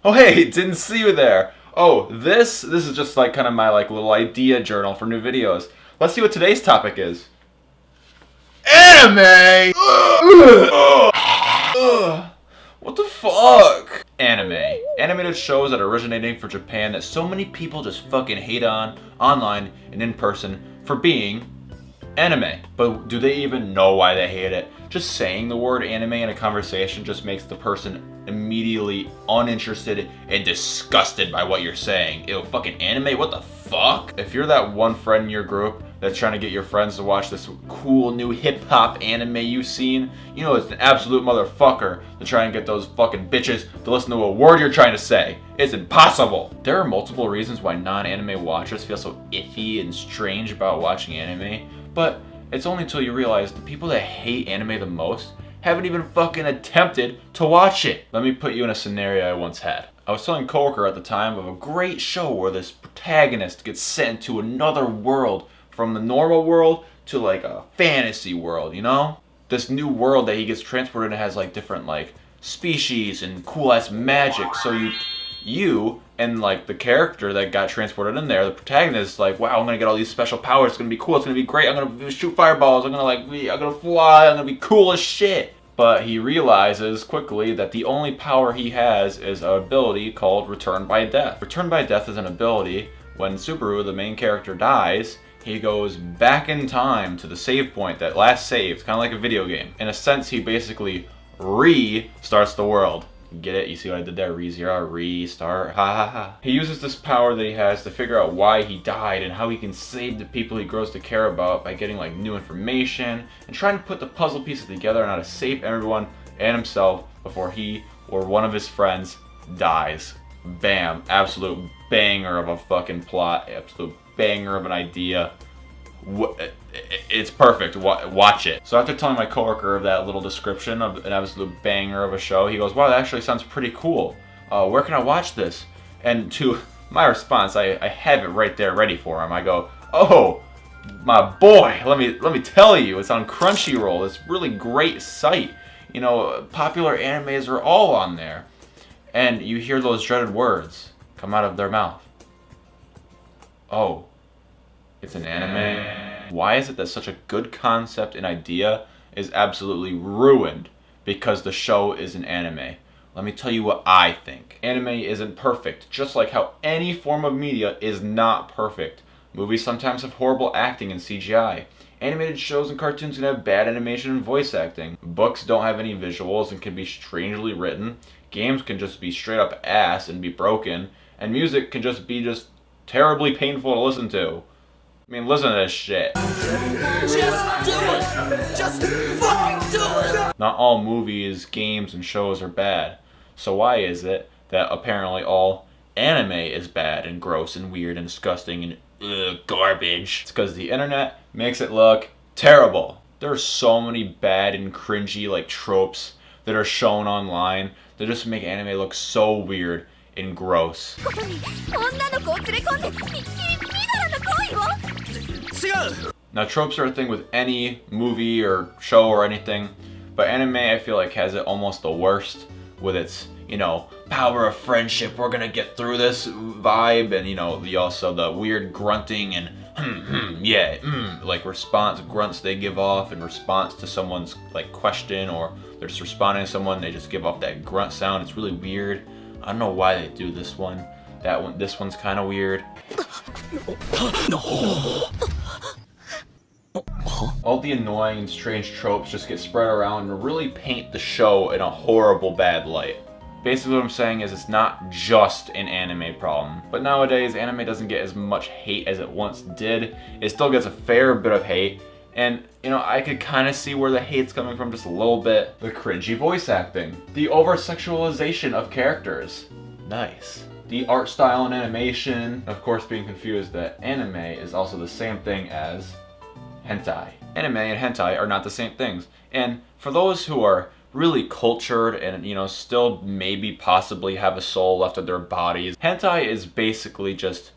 Oh hey, didn't see you there. Oh, this is just like kind of my like little idea journal for new videos. Let's see what today's topic is. Anime! What the fuck? Anime. Animated shows that are originating from Japan that so many people just fucking hate on online and in person for being anime. But do they even know why they hate it? Just saying the word anime in a conversation just makes the person immediately uninterested and disgusted by what you're saying. Ew, fucking anime? What the fuck? If you're that one friend in your group that's trying to get your friends to watch this cool new hip-hop anime you've seen, you know it's an absolute motherfucker to try and get those fucking bitches to listen to a word you're trying to say. It's impossible. There are multiple reasons why non-anime watchers feel so iffy and strange about watching anime, but it's only until you realize the people that hate anime the most haven't even fucking attempted to watch it. Let me put you in a scenario I once had. I was telling a coworker at the time of a great show where this protagonist gets sent to another world from the normal world to like a fantasy world, you know? This new world that he gets transported in has like different like species and cool ass magic. So you and like the character that got transported in there, the protagonist, is like, wow, I'm gonna get all these special powers. It's gonna be cool. It's gonna be great. I'm gonna shoot fireballs. I'm gonna fly. I'm gonna be cool as shit. But he realizes quickly that the only power he has is an ability called Return by Death. Return by Death is an ability when SOOOO, the main character, dies. He goes back in time to the save point that last saved, kind of like a video game. In a sense, he basically restarts the world. Get it? You see what I did there? ReZero, restart, ha ha ha. He uses this power that he has to figure out why he died and how he can save the people he grows to care about by getting like new information and trying to put the puzzle pieces together on how to save everyone and himself before he or one of his friends dies. Bam. Absolute banger of a fucking plot. Absolute banger of an idea. It's perfect. Watch it. So after telling my coworker of that little description of an absolute banger of a show, he goes, wow, that actually sounds pretty cool. Where can I watch this? And to my response, I have it right there ready for him. I go, oh, my boy, let me tell you, it's on Crunchyroll. It's a really great site. You know, popular animes are all on there. And you hear those dreaded words come out of their mouth. Oh. It's an anime. Why is it that such a good concept and idea is absolutely ruined because the show is an anime? Let me tell you what I think. Anime isn't perfect, just like how any form of media is not perfect. Movies sometimes have horrible acting and CGI. Animated shows and cartoons can have bad animation and voice acting. Books don't have any visuals and can be strangely written. Games can just be straight up ass and be broken. And music can just be terribly painful to listen to. I mean, listen to this shit. Just do it! Just fucking do it! Not all movies, games, and shows are bad. So why is it that apparently all anime is bad and gross and weird and disgusting and garbage? It's because the internet makes it look terrible. There are so many bad and cringy like tropes that are shown online that just make anime look so weird and gross. Now tropes are a thing with any movie or show or anything, but anime I feel like has it almost the worst with its, you know, power of friendship, we're gonna get through this vibe, and you know, the weird grunting and yeah, like response grunts they give off in response to someone's like question, or they're just responding to someone, they just give off that grunt sound. It's really weird. I don't know why they do this one. This one's kind of weird. All the annoying and strange tropes just get spread around and really paint the show in a horrible bad light. Basically what I'm saying is it's not just an anime problem. But nowadays anime doesn't get as much hate as it once did. It still gets a fair bit of hate. And, you know, I could kind of see where the hate's coming from just a little bit. The cringy voice acting. The over-sexualization of characters. Nice. The art style and animation. Of course, being confused that anime is also the same thing as hentai. Anime and hentai are not the same things. And for those who are really cultured and, you know, still maybe possibly have a soul left in their bodies, hentai is basically just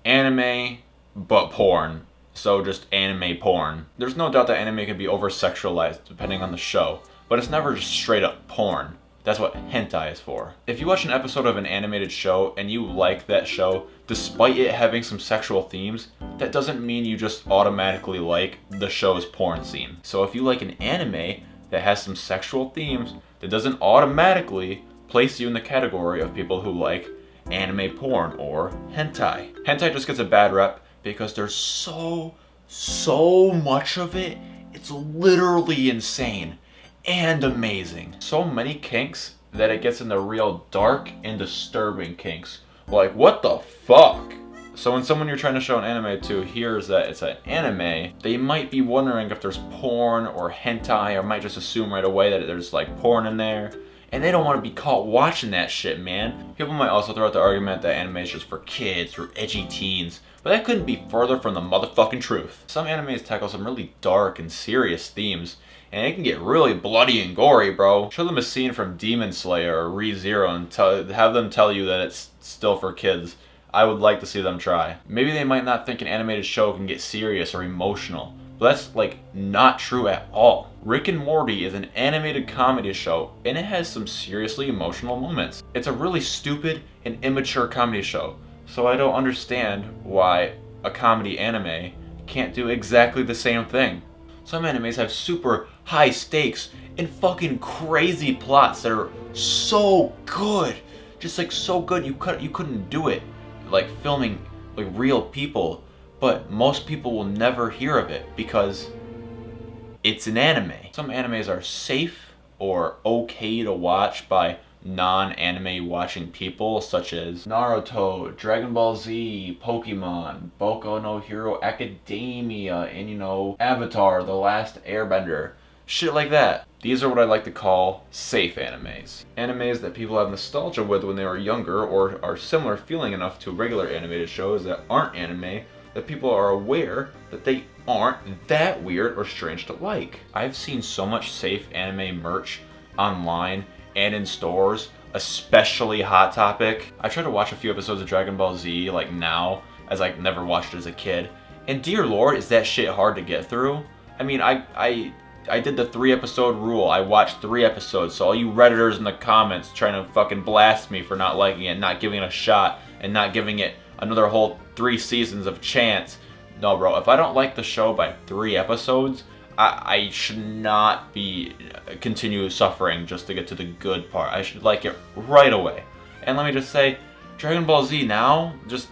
anime but porn. So just anime porn. There's no doubt that anime can be over-sexualized depending on the show, but it's never just straight up porn. That's what hentai is for. If you watch an episode of an animated show and you like that show, despite it having some sexual themes, that doesn't mean you just automatically like the show's porn scene. So if you like an anime that has some sexual themes, that doesn't automatically place you in the category of people who like anime porn or hentai. Hentai just gets a bad rep because there's so much of it. It's literally insane and amazing. So many kinks that it gets into real dark and disturbing kinks. Like, what the fuck? So when someone you're trying to show an anime to hears that it's an anime, they might be wondering if there's porn or hentai, or might just assume right away that there's like porn in there. And they don't want to be caught watching that shit, man. People might also throw out the argument that anime is just for kids or edgy teens, but that couldn't be further from the motherfucking truth. Some animes tackle some really dark and serious themes, and it can get really bloody and gory, bro. Show them a scene from Demon Slayer or Re:Zero and have them tell you that it's still for kids. I would like to see them try. Maybe they might not think an animated show can get serious or emotional, but that's like not true at all. Rick and Morty is an animated comedy show, and it has some seriously emotional moments. It's a really stupid and immature comedy show, so I don't understand why a comedy anime can't do exactly the same thing. Some animes have super high stakes and fucking crazy plots that are so good. Just like so good you couldn't do it like filming like real people, but most people will never hear of it because it's an anime. Some animes are safe or okay to watch by non-anime watching people, such as Naruto, Dragon Ball Z, Pokemon, Boku no Hero Academia, and Avatar, The Last Airbender. Shit like that. These are what I like to call safe animes. Animes that people have nostalgia with when they were younger, or are similar feeling enough to regular animated shows that aren't anime, that people are aware that they aren't that weird or strange to like. I've seen so much safe anime merch online and in stores, especially Hot Topic. I tried to watch a few episodes of Dragon Ball Z like now, as I never watched it as a kid. And dear lord, is that shit hard to get through. I mean, I did the 3-episode rule. I watched 3 episodes, so all you Redditors in the comments trying to fucking blast me for not liking it, not giving it a shot, and not giving it another whole 3 seasons of chance. No, bro, if I don't like the show by 3 episodes, I should not be continue suffering just to get to the good part. I should like it right away. And let me just say, Dragon Ball Z now, just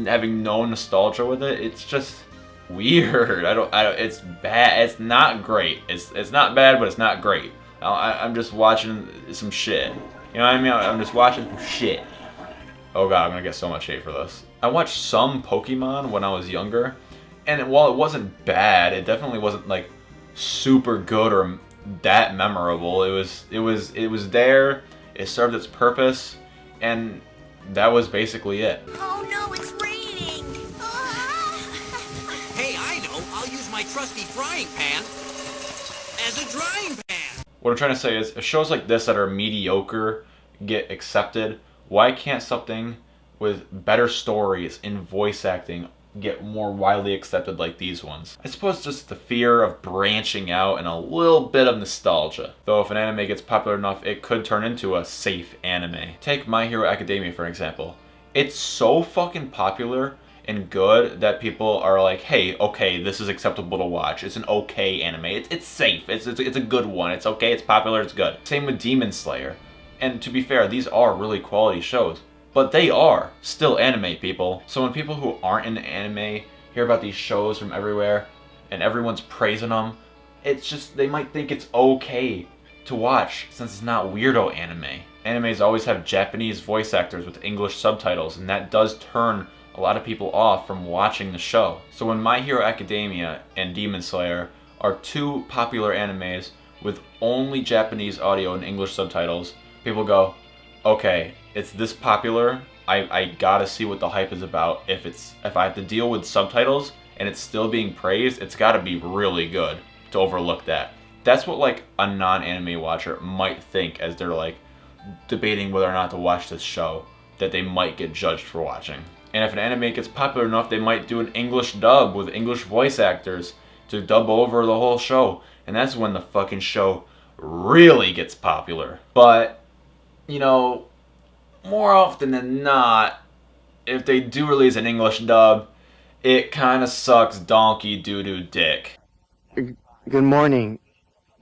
having no nostalgia with it, it's just weird. I don't. It's bad. It's not great. It's not bad, but it's not great. I'm just watching some shit. You know what I mean? I'm just watching some shit. Oh god, I'm gonna get so much hate for this. I watched some Pokemon when I was younger, and while it wasn't bad, it definitely wasn't like super good or that memorable. It was there. It served its purpose, and that was basically it. Oh no, it's raining! Hey, I know. I'll use my trusty frying pan as a drying pan. What I'm trying to say is, if shows like this that are mediocre get accepted, why can't something with better stories and voice acting get more widely accepted like these ones? I suppose just the fear of branching out and a little bit of nostalgia. Though if an anime gets popular enough, it could turn into a safe anime. Take My Hero Academia for example. It's so fucking popular and good that people are like, hey, okay, this is acceptable to watch. It's an okay anime. It's safe. It's a good one. It's okay. It's popular. It's good. Same with Demon Slayer. And to be fair, these are really quality shows. But they are still anime, people. So when people who aren't into anime hear about these shows from everywhere and everyone's praising them, it's just, they might think it's okay to watch since it's not weirdo anime. Animes always have Japanese voice actors with English subtitles, and that does turn a lot of people off from watching the show. So when My Hero Academia and Demon Slayer are 2 popular animes with only Japanese audio and English subtitles, people go, okay, it's this popular, I gotta see what the hype is about. If I have to deal with subtitles and it's still being praised, it's gotta be really good to overlook that. That's what like a non-anime watcher might think as they're like debating whether or not to watch this show, that they might get judged for watching. And if an anime gets popular enough, they might do an English dub with English voice actors to dub over the whole show. And that's when the fucking show really gets popular. But you know, more often than not, if they do release an English dub, it kind of sucks donkey doo-doo dick. Good morning,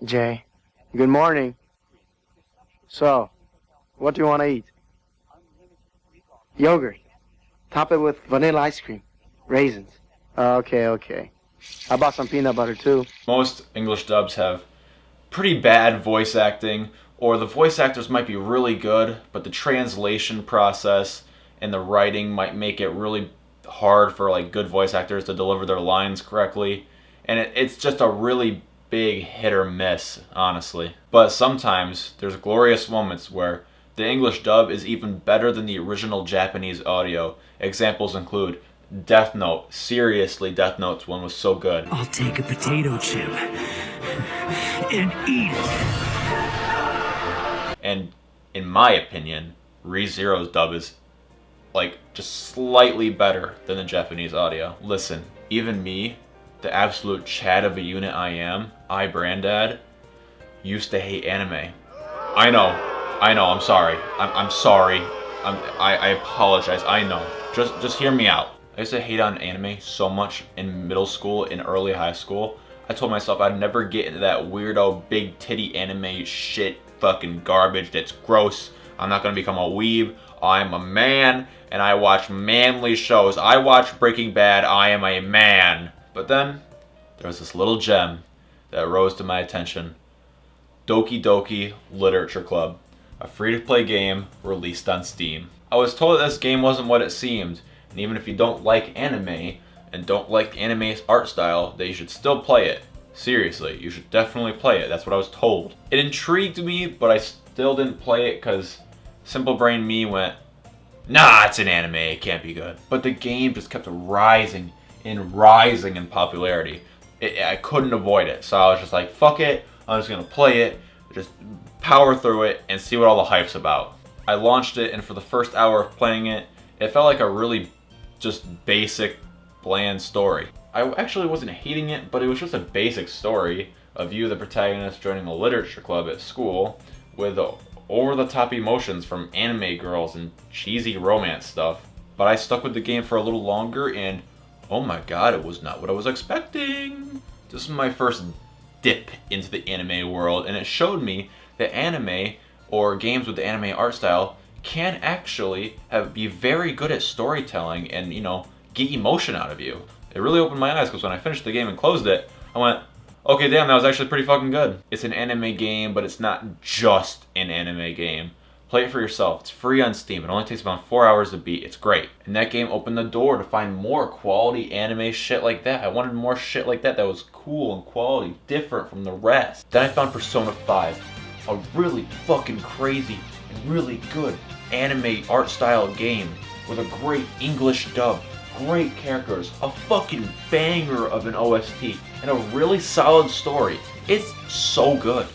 Jay. Good morning. So, what do you want to eat? Yogurt. Top it with vanilla ice cream. Raisins. Okay. How about some peanut butter too? Most English dubs have pretty bad voice acting, or the voice actors might be really good, but the translation process and the writing might make it really hard for like good voice actors to deliver their lines correctly. And it's just a really big hit or miss, honestly. But sometimes there's glorious moments where the English dub is even better than the original Japanese audio. Examples include Death Note. Seriously, Death Note's one was so good. I'll take a potato chip and eat it. And in my opinion, ReZero's dub is like just slightly better than the Japanese audio. Listen, even me, the absolute Chad of a unit I am, iBrandad, used to hate anime. I know, I'm sorry. I'm sorry. I apologize, I know. Just hear me out. I used to hate on anime so much in middle school, in early high school. I told myself I'd never get into that weirdo big titty anime shit fucking garbage that's gross. I'm not gonna become a weeb. I'm a man and I watch manly shows. I watch Breaking Bad. I am a man. But then there was this little gem that rose to my attention. Doki Doki Literature Club, a free-to-play game released on Steam. I was told that this game wasn't what it seemed, and even if you don't like anime and don't like anime's art style, that you should still play it. Seriously, you should definitely play it. That's what I was told. It intrigued me, but I still didn't play it because simple brain me went, nah, it's an anime, it can't be good. But the game just kept rising in popularity. I couldn't avoid it, so I was just like, fuck it, I'm just gonna play it, just power through it, and see what all the hype's about. I launched it, and for the first hour of playing it, it felt like a really just basic, bland story. I actually wasn't hating it, but it was just a basic story of you, the protagonist, joining a literature club at school with over-the-top emotions from anime girls and cheesy romance stuff. But I stuck with the game for a little longer, and oh my god, it was not what I was expecting. This was my first dip into the anime world, and it showed me that anime, or games with the anime art style, can actually be very good at storytelling and, get emotion out of you. It really opened my eyes, because when I finished the game and closed it, I went, okay, damn, that was actually pretty fucking good. It's an anime game, but it's not just an anime game. Play it for yourself. It's free on Steam. It only takes about 4 hours to beat. It's great. And that game opened the door to find more quality anime shit like that. I wanted more shit like that was cool and quality, different from the rest. Then I found Persona 5, a really fucking crazy and really good anime art style game with a great English dub, great characters, a fucking banger of an OST, and a really solid story. It's so good.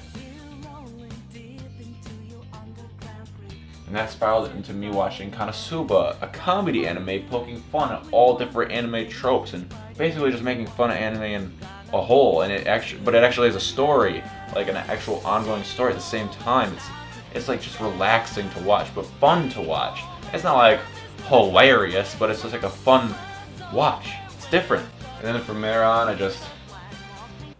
And that spiraled into me watching Konosuba, a comedy anime poking fun at all different anime tropes and basically just making fun of anime in a whole. And it actually has a story, like an actual ongoing story at the same time. It's like just relaxing to watch, but fun to watch. It's not like hilarious, but it's just like a fun watch. It's different. And then from there on, I'm just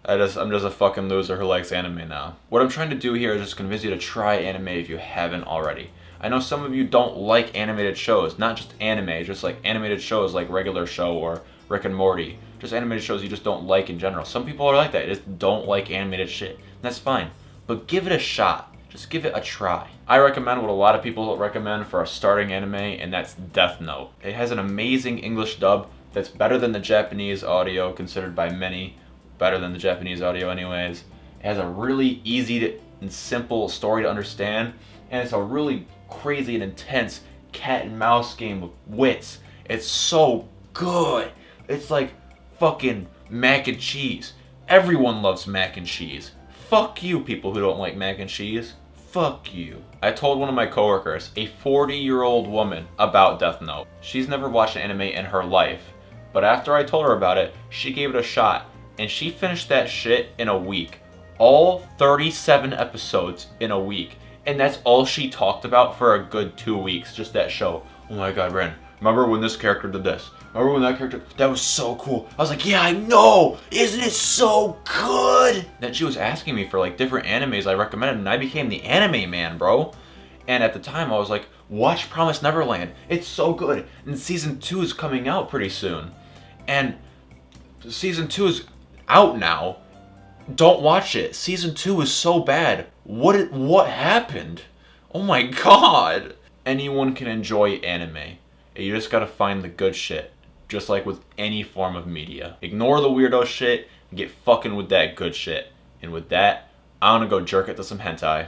a fucking loser who likes anime now. What I'm trying to do here is just convince you to try anime if you haven't already. I know some of you don't like animated shows, not just anime, just like animated shows like Regular Show or Rick and Morty. Just animated shows you just don't like in general. Some people are like that, they just don't like animated shit. And that's fine, but give it a shot. Just give it a try. I recommend what a lot of people recommend for a starting anime, and that's Death Note. It has an amazing English dub that's better than the Japanese audio, considered by many better than the Japanese audio anyways. It has a really easy and simple story to understand, and it's a really crazy and intense cat and mouse game with wits. It's so good. It's like fucking mac and cheese. Everyone loves mac and cheese. Fuck you people who don't like mac and cheese. Fuck you. I told one of my coworkers, a 40-year-old woman, about Death Note. She's never watched an anime in her life, but after I told her about it, she gave it a shot, and she finished that shit in a week. All 37 episodes in a week. And that's all she talked about for a good 2 weeks, just that show. Oh my god, Ren, remember when this character did this? Remember when that character, that was so cool. I was like, yeah, I know, isn't it so good? Then she was asking me for like different animes I recommended, and I became the anime man, bro. And at the time I was like, watch Promised Neverland, it's so good. And season 2 is coming out pretty soon. And season 2 is out now. Don't watch it. Season 2 is so bad. What happened? Oh my god. Anyone can enjoy anime. You just gotta find the good shit. Just like with any form of media. Ignore the weirdo shit and get fucking with that good shit. And with that, I wanna go jerk it to some hentai.